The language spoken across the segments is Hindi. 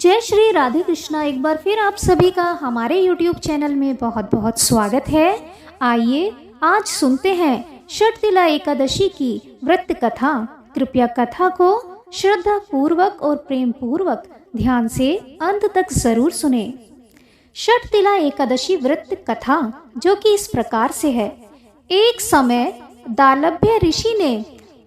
जय श्री राधे कृष्णा। एक बार फिर आप सभी का हमारे YouTube चैनल में बहुत बहुत स्वागत है। आइए आज सुनते हैं षटतिला एकादशी की व्रत कथा। कृपया कथा को श्रद्धा पूर्वक और प्रेम पूर्वक ध्यान से अंत तक जरूर सुने। षटतिला एकादशी व्रत कथा जो कि इस प्रकार से है। एक समय दालभ्य ऋषि ने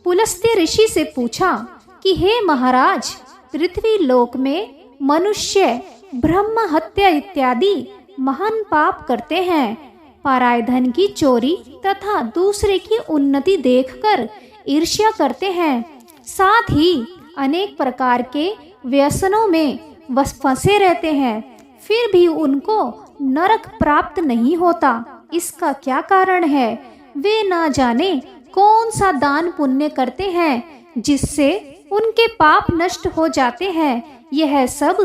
पुलस्त्य ऋषि से पूछा कि हे महाराज, पृथ्वी लोक में मनुष्य ब्रह्म हत्या इत्यादि महान पाप करते हैं। पराय धन की चोरी तथा दूसरे की उन्नति देखकर ईर्ष्या करते हैं। साथ ही अनेक प्रकार के व्यसनों में फंसे रहते हैं, फिर भी उनको नरक प्राप्त नहीं होता। इसका क्या कारण है? वे ना जाने कौन सा दान पुण्य करते हैं जिससे उनके पाप नष्ट हो जाते हैं। यह सब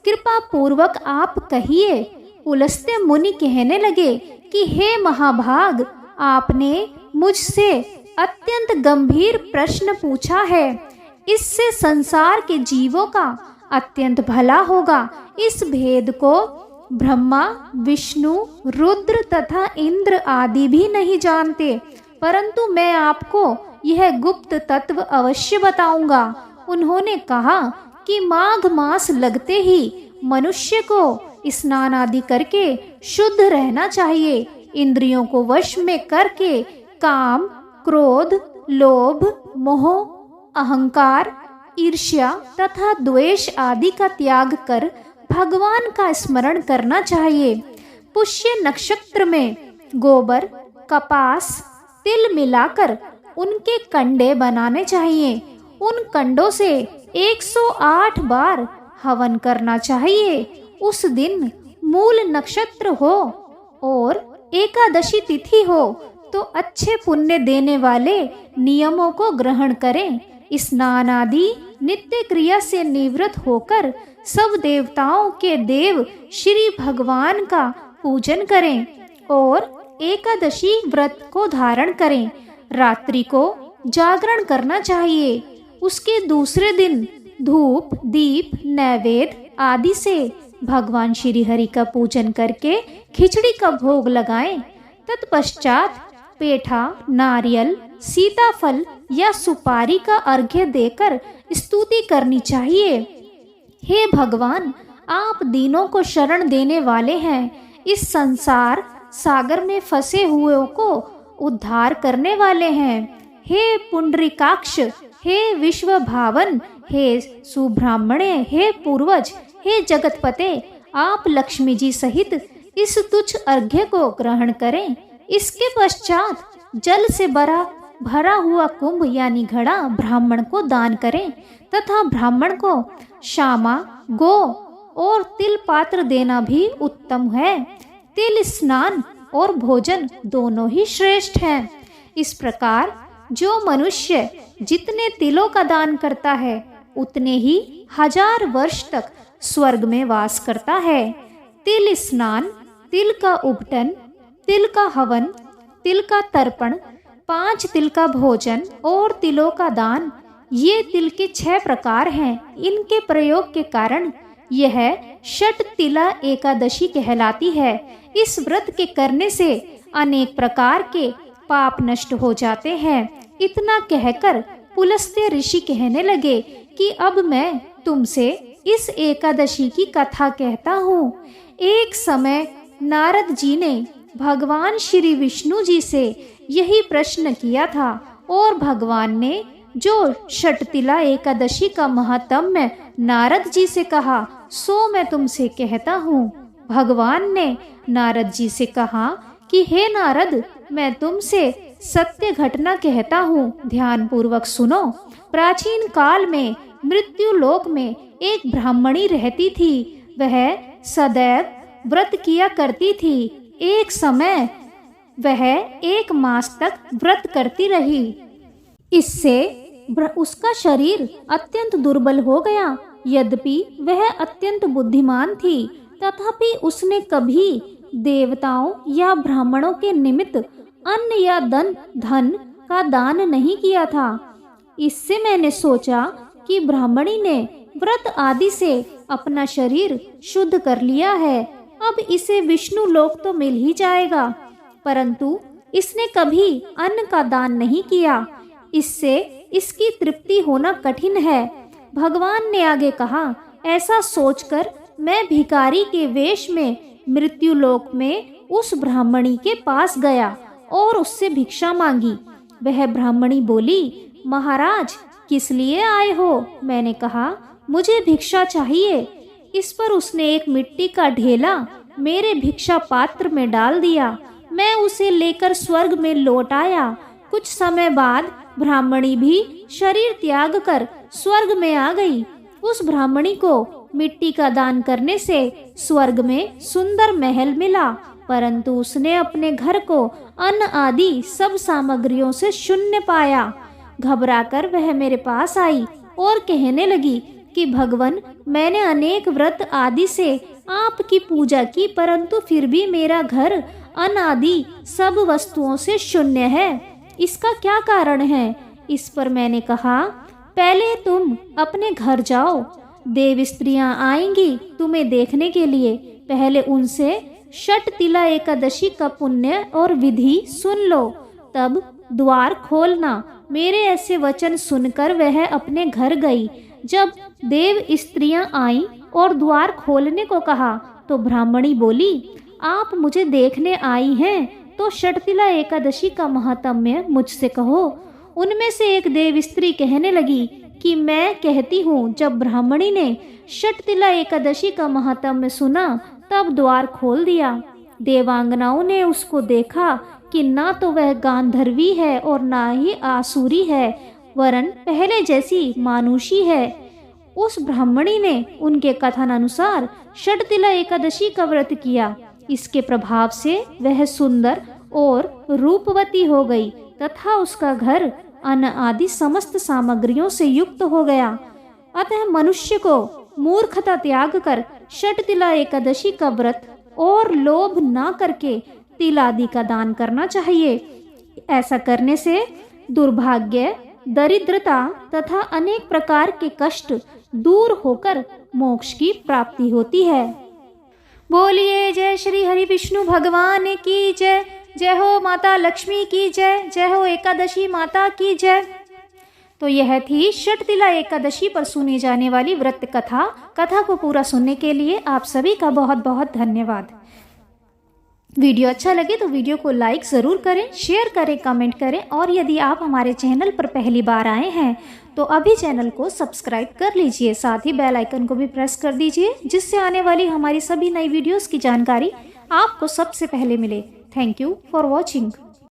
कृपा पूर्वक आप कहिए। पुलस्त्य मुनि कहने लगे कि हे महाभाग, आपने मुझसे अत्यंत गंभीर प्रश्न पूछा है। इससे संसार के जीवों का अत्यंत भला होगा। इस भेद को ब्रह्मा, विष्णु, रुद्र तथा इंद्र आदि भी नहीं जानते, परंतु मैं आपको यह गुप्त तत्व अवश्य बताऊंगा। उन्होंने कहा कि माघ मास लगते ही मनुष्य को स्नान आदि करके शुद्ध रहना चाहिए। इंद्रियों को वश में करके काम, क्रोध, लोभ, मोह, अहंकार, ईर्ष्या तथा द्वेष आदि का त्याग कर भगवान का स्मरण करना चाहिए। पुष्य नक्षत्र में गोबर, कपास, तिल मिलाकर उनके कंडे बनाने चाहिए। उन कंडों से 108 बार हवन करना चाहिए। उस दिन मूल नक्षत्र हो और एकादशी तिथि हो तो अच्छे पुण्य देने वाले नियमों को ग्रहण करें। स्नान आदि नित्य क्रिया से निवृत्त होकर सब देवताओं के देव श्री भगवान का पूजन करें और एकादशी व्रत को धारण करें। रात्रि को जागरण करना चाहिए। उसके दूसरे दिन धूप, दीप, नैवेद्य आदि से भगवान श्री हरि का पूजन करके खिचड़ी का भोग लगाएं। तत्पश्चात पेठा, नारियल, सीताफल या सुपारी का अर्घ्य देकर स्तुति करनी चाहिए। हे भगवान, आप दीनों को शरण देने वाले हैं। इस संसार सागर में फंसे हुओं को उद्धार करने वाले हैं। हे पुंडरीकाक्ष, हे विश्व भावन, हे सुब्राह्मण्य, हे पूर्वज, हे जगतपते, आप लक्ष्मी जी सहित इस तुच्छ अर्घ्य को ग्रहण करें। इसके पश्चात जल से भरा हुआ कुंभ यानी घड़ा ब्राह्मण को दान करें तथा ब्राह्मण को शामा, गो और तिल पात्र देना भी उत्तम है। तिल स्नान और भोजन दोनों ही श्रेष्ठ हैं। इस प्रकार जो मनुष्य जितने तिलों का दान करता है उतने ही 1000 वर्ष तक स्वर्ग में वास करता है। तिल स्नान, तिल का उबटन, तिल का हवन, तिल का तर्पण, 5 तिल का भोजन और तिलों का दान, ये तिल के 6 प्रकार हैं। इनके प्रयोग के कारण यह षटतिला एकादशी कहलाती है। इस व्रत के करने से अनेक प्रकार के पाप नष्ट हो जाते हैं। इतना कहकर पुलस्त्य ऋषि कहने लगे कि अब मैं तुमसे इस एकादशी की कथा कहता हूँ। एक समय नारद जी ने भगवान श्री विष्णु जी से यही प्रश्न किया था और भगवान ने जो षटतिला एकादशी का महात्म्य नारद जी से कहा सो मैं तुमसे कहता हूँ। भगवान ने नारद जी से कहा कि हे नारद, मैं तुमसे सत्य घटना कहता हूँ, ध्यान पूर्वक सुनो। प्राचीन काल में मृत्यु लोक में एक ब्राह्मणी रहती थी। वह सदैव व्रत किया करती थी। एक समय वह 1 मास तक व्रत करती रही। इससे उसका शरीर अत्यंत दुर्बल हो गया। यद्यपि वह अत्यंत बुद्धिमान थी, तथापि उसने कभी देवताओं या ब्राह्मणों के निमित्त अन्न या धन का दान नहीं किया था। इससे मैंने सोचा कि ब्राह्मणी ने व्रत आदि से अपना शरीर शुद्ध कर लिया है, अब इसे विष्णु लोक तो मिल ही जाएगा, परंतु इसने कभी अन्न का दान नहीं किया, इससे इसकी तृप्ति होना कठिन है। भगवान ने आगे कहा, ऐसा सोचकर मैं भिखारी के वेश में मृत्यु लोक में उस ब्राह्मणी के पास गया और उससे भिक्षा मांगी। वह ब्राह्मणी बोली, महाराज किस लिए आए हो? मैंने कहा, मुझे भिक्षा चाहिए। इस पर उसने एक मिट्टी का ढेला मेरे भिक्षा पात्र में डाल दिया। मैं उसे लेकर स्वर्ग में लौट आया। कुछ समय बाद ब्राह्मणी भी शरीर त्याग कर स्वर्ग में आ गई। उस ब्राह्मणी को मिट्टी का दान करने से स्वर्ग में सुंदर महल मिला, परंतु उसने अपने घर को अन्न आदि सब सामग्रियों से शून्य पाया। घबराकर वह मेरे पास आई और कहने लगी कि भगवन, मैंने अनेक व्रत आदि से आपकी पूजा की, परंतु फिर भी मेरा घर अन्न आदि सब वस्तुओं से शून्य है। इसका क्या कारण है? इस पर मैंने कहा, पहले तुम अपने घर जाओ, देव स्त्रियां आएंगी तुम्हें देखने के लिए। पहले उनसे षटतिला एकादशी का पुण्य और विधि सुन लो, तब द्वार खोलना। मेरे ऐसे वचन सुनकर वह अपने घर गई। जब देव स्त्रियां आईं और द्वार खोलने को कहा तो ब्राह्मणी बोली, आप मुझे देखने आई हैं तो षटतिला एकादशी का महात्म्य मुझसे कहो। उनमें से एक देव स्त्री कहने लगी कि मैं कहती हूँ। जब ब्राह्मणी ने षटतिला एकादशी का महात्म्य सुना तब द्वार खोल दिया। देवांगनाओं ने उसको देखा कि ना तो वह गांधर्वी है और ना ही आसुरी है, वरन पहले जैसी मानुषी है। उस ब्राह्मणी ने उनके कथन अनुसार षटतिला एकादशी का व्रत किया। इसके प्रभाव से वह सुंदर और रूपवती हो गई तथा उसका घर अन्न आदि समस्त सामग्रियों से युक्त हो गया। अतः मनुष्य को मूर्खता त्याग कर षटतिला एकादशी का व्रत और लोभ ना करके तिल आदि का दान करना चाहिए। ऐसा करने से दुर्भाग्य, दरिद्रता तथा अनेक प्रकार के कष्ट दूर होकर मोक्ष की प्राप्ति होती है। बोलिए जय श्री हरि विष्णु भगवान की जय। जय हो माता लक्ष्मी की जय। जय हो एकादशी माता की जय। तो यह थी षटतिला एकादशी पर सुनी जाने वाली व्रत कथा। कथा को पूरा सुनने के लिए आप सभी का बहुत बहुत धन्यवाद। वीडियो अच्छा लगे तो वीडियो को लाइक ज़रूर करें, शेयर करें, कमेंट करें और यदि आप हमारे चैनल पर पहली बार आए हैं तो अभी चैनल को सब्सक्राइब कर लीजिए। साथ ही बेल आइकन को भी प्रेस कर दीजिए जिससे आने वाली हमारी सभी नई वीडियोस की जानकारी आपको सबसे पहले मिले। Thank you for watching.